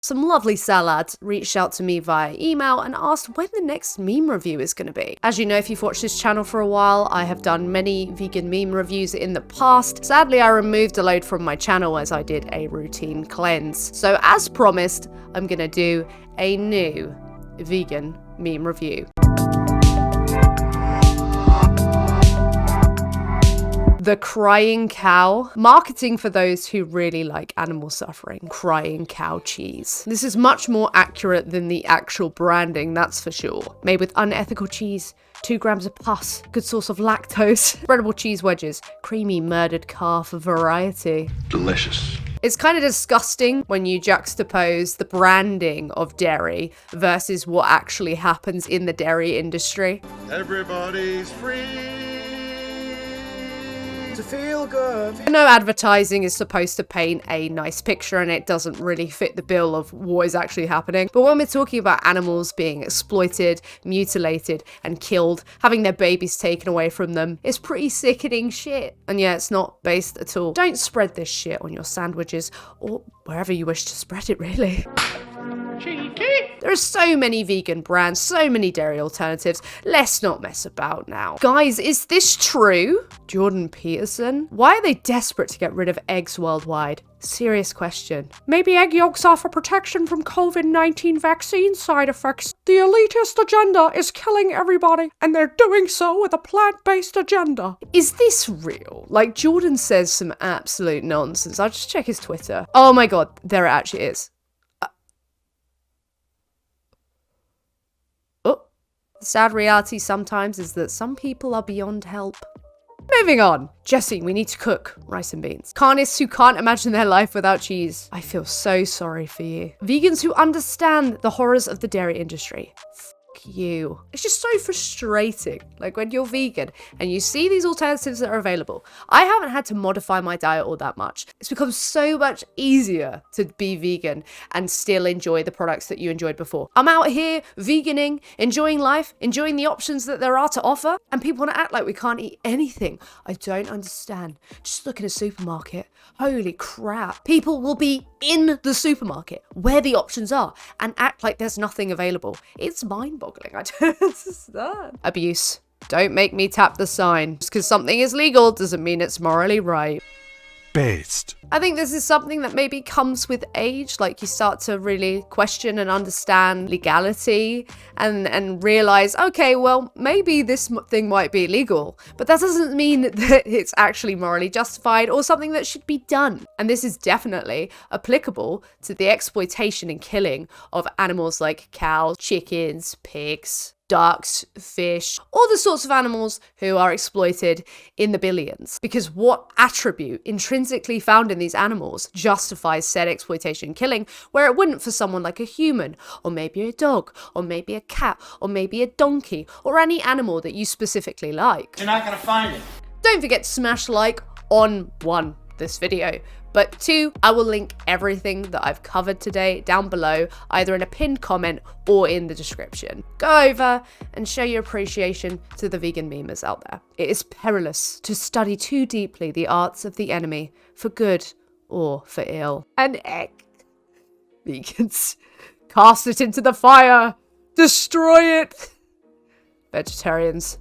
Some lovely salads reached out to me via email and asked when the next meme review is going to be. As you know, if you've watched this channel for a while, I have done many vegan meme reviews in the past. Sadly, I removed a load from my channel as I did a routine cleanse. So as promised, I'm going to do a new vegan meme review. The crying cow. Marketing for those who really like animal suffering. Crying cow cheese. This is much more accurate than the actual branding, that's for sure. Made with unethical cheese, 2 grams of pus, good source of lactose, spreadable cheese wedges, creamy murdered calf variety. Delicious. It's kind of disgusting when you juxtapose the branding of dairy versus what actually happens in the dairy industry. Everybody's free to feel good. I know advertising is supposed to paint a nice picture and it doesn't really fit the bill of what is actually happening. But when we're talking about animals being exploited, mutilated, and killed, having their babies taken away from them, it's pretty sickening shit. And yeah, it's not based at all. Don't spread this shit on your sandwiches or wherever you wish to spread it, really. Cheeky. There are so many vegan brands, so many dairy alternatives. Let's not mess about now. Guys, is this true? Jordan Peterson? Why are they desperate to get rid of eggs worldwide? Serious question. Maybe egg yolks offer protection from COVID-19 vaccine side effects. The elitist agenda is killing everybody, and they're doing so with a plant-based agenda. Is this real? Like, Jordan says some absolute nonsense. I'll just check his Twitter. Oh my god, there it actually is. The sad reality sometimes is that some people are beyond help. Moving on. Jesse, we need to cook rice and beans. Carnists who can't imagine their life without cheese. I feel so sorry for you. Vegans who understand the horrors of the dairy industry. You. It's just so frustrating. Like when you're vegan and you see these alternatives that are available. I haven't had to modify my diet all that much. It's become so much easier to be vegan and still enjoy the products that you enjoyed before. I'm out here veganing, enjoying life, enjoying the options that there are to offer, and people want to act like we can't eat anything. I don't understand. Just look at a supermarket. Holy crap. People will be in the supermarket where the options are and act like there's nothing available. It's mind-boggling. I don't understand. Abuse. Don't make me tap the sign. Just because something is legal doesn't mean it's morally right. Based. I think this is something that maybe comes with age, like you start to really question and understand legality and realize, okay, well, maybe this thing might be illegal, but that doesn't mean that it's actually morally justified or something that should be done. And this is definitely applicable to the exploitation and killing of animals like cows, chickens, pigs, ducks, fish, all the sorts of animals who are exploited in the billions. Because what attribute intrinsically found in these animals justifies said exploitation and killing, where it wouldn't for someone like a human, or maybe a dog, or maybe a cat, or maybe a donkey, or any animal that you specifically like. You're not gonna find it. Don't forget to smash like on 1, this video, but 2, I will link everything that I've covered today down below, either in a pinned comment or in the description. Go over and show your appreciation to the vegan memers out there. It is perilous to study too deeply the arts of the enemy, for good or for ill. An egg. Vegans, cast it into the fire. Destroy it. Vegetarians,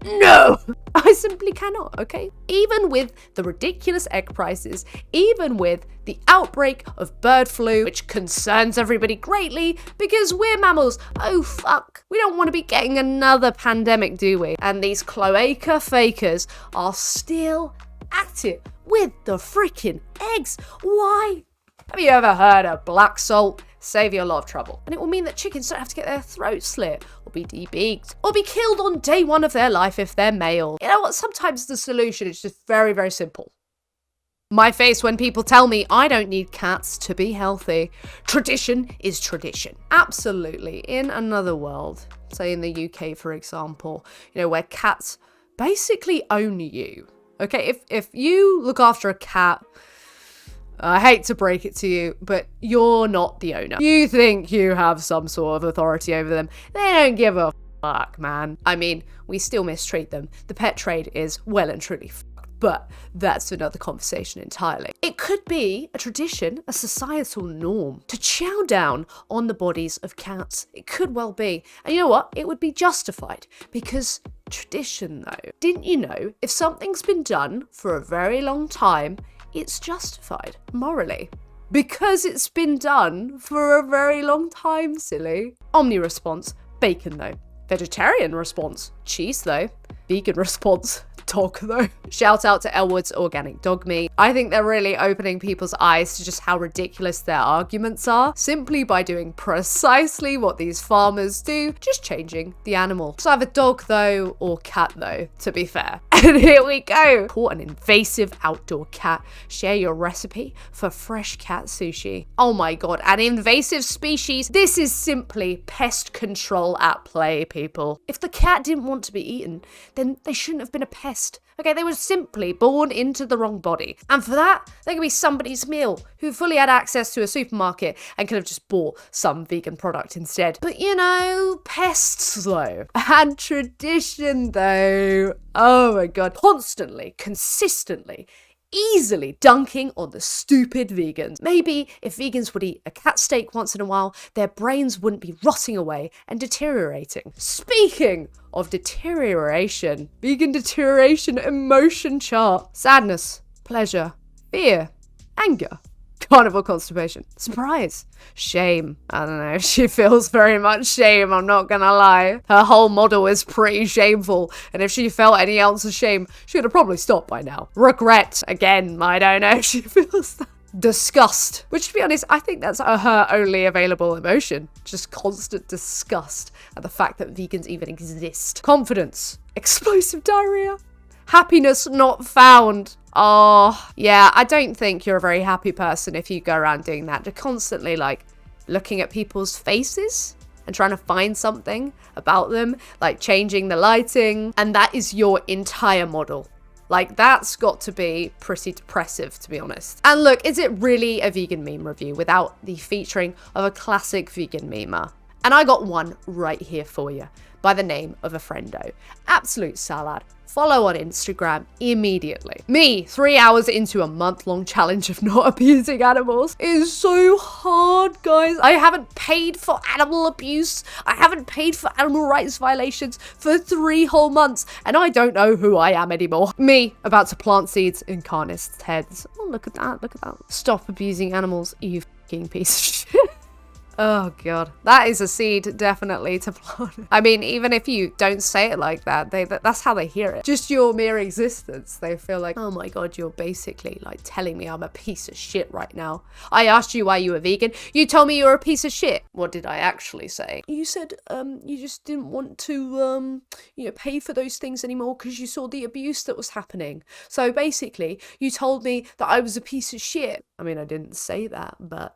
no! I simply cannot, okay? Even with the ridiculous egg prices, even with the outbreak of bird flu, which concerns everybody greatly because we're mammals. Oh, fuck. We don't want to be getting another pandemic, do we? And these cloaca fakers are still at it with the freaking eggs. Why? Have you ever heard of black salt? Save you a lot of trouble. And it will mean that chickens don't have to get their throats slit, or be debeaked, or be killed on day 1 of their life if they're male. You know what? Sometimes the solution is just very, very simple. My face when people tell me I don't need cats to be healthy. Tradition is tradition. Absolutely. In another world, say in the UK, for example, you know, where cats basically own you. Okay, if you look after a cat, I hate to break it to you, but you're not the owner. You think you have some sort of authority over them. They don't give a fuck, man. I mean, we still mistreat them. The pet trade is well and truly fucked. But that's another conversation entirely. It could be a tradition, a societal norm, to chow down on the bodies of cats. It could well be. And you know what? It would be justified because tradition, though. Didn't you know if something's been done for a very long time, it's justified morally? Because it's been done for a very long time, silly. Omni response, bacon though. Vegetarian response, cheese though. Vegan response, dog though. Shout out to Elwood's Organic Dog Meat. I think they're really opening people's eyes to just how ridiculous their arguments are, simply by doing precisely what these farmers do, just changing the animal. It's either dog though or cat though, to be fair. And here we go. Caught an invasive outdoor cat. Share your recipe for fresh cat sushi. Oh my god, an invasive species. This is simply pest control at play, people. If the cat didn't want to be eaten, then they shouldn't have been a pest. Okay, they were simply born into the wrong body. And for that, they could be somebody's meal who fully had access to a supermarket and could have just bought some vegan product instead. But you know, pests though. And tradition though. Oh my god. Constantly, consistently, easily dunking on the stupid vegans. Maybe if vegans would eat a cat steak once in a while, their brains wouldn't be rotting away and deteriorating. Speaking of deterioration, vegan deterioration emotion chart. Sadness, pleasure, fear, anger, carnival constipation, surprise, shame. I don't know, she feels very much shame, I'm not gonna lie. Her whole model is pretty shameful, and if she felt any ounce of shame, she would have probably stopped by now. Regret, again, I don't know if she feels that. Disgust, which to be honest, I think that's her only available emotion. Just constant disgust at the fact that vegans even exist. Confidence, explosive diarrhea, happiness not found. Oh, yeah, I don't think you're a very happy person if you go around doing that. You're constantly like looking at people's faces and trying to find something about them, like changing the lighting, and that is your entire model. Like, that's got to be pretty depressive, to be honest. And look, is it really a vegan meme review without the featuring of a classic vegan memer? And I got one right here for you by the name of a friendo. Absolute Salad. Follow on Instagram immediately. Me, 3 hours into a month-long challenge of not abusing animals. It is so hard, guys. I haven't paid for animal abuse. I haven't paid for animal rights violations for 3 whole months, and I don't know who I am anymore. Me, about to plant seeds in carnists' heads. Oh, look at that, look at that. Stop abusing animals, you fucking piece of shit. Oh god, that is a seed definitely to plant. I mean, even if you don't say it like that, that's how they hear it. Just your mere existence, they feel like, oh my god, you're basically like telling me I'm a piece of shit right now. I asked you why you were vegan. You told me you were a piece of shit. What did I actually say? You said you just didn't want to pay for those things anymore because you saw the abuse that was happening. So basically, you told me that I was a piece of shit. I mean, I didn't say that, but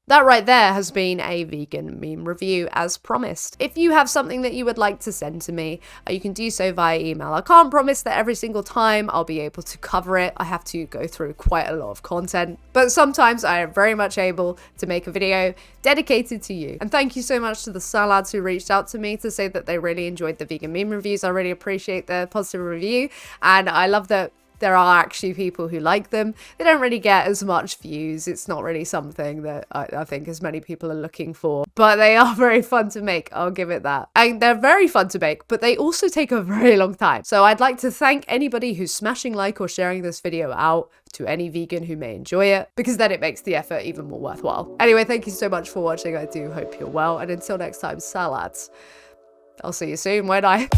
that right there has been a vegan meme review as promised. If you have something that you would like to send to me, you can do so via email. I can't promise that every single time I'll be able to cover it. I have to go through quite a lot of content, but sometimes I am very much able to make a video dedicated to you. And thank you so much to the Salads who reached out to me to say that they really enjoyed the vegan meme reviews. I really appreciate the positive review, and I love that there are actually people who like them. They don't really get as much views. It's not really something that I think as many people are looking for. But they are very fun to make, I'll give it that. And they're very fun to make, but they also take a very long time. So I'd like to thank anybody who's smashing like or sharing this video out to any vegan who may enjoy it, because then it makes the effort even more worthwhile. Anyway, thank you so much for watching. I do hope you're well. And until next time, Salads. I'll see you soon, won't I?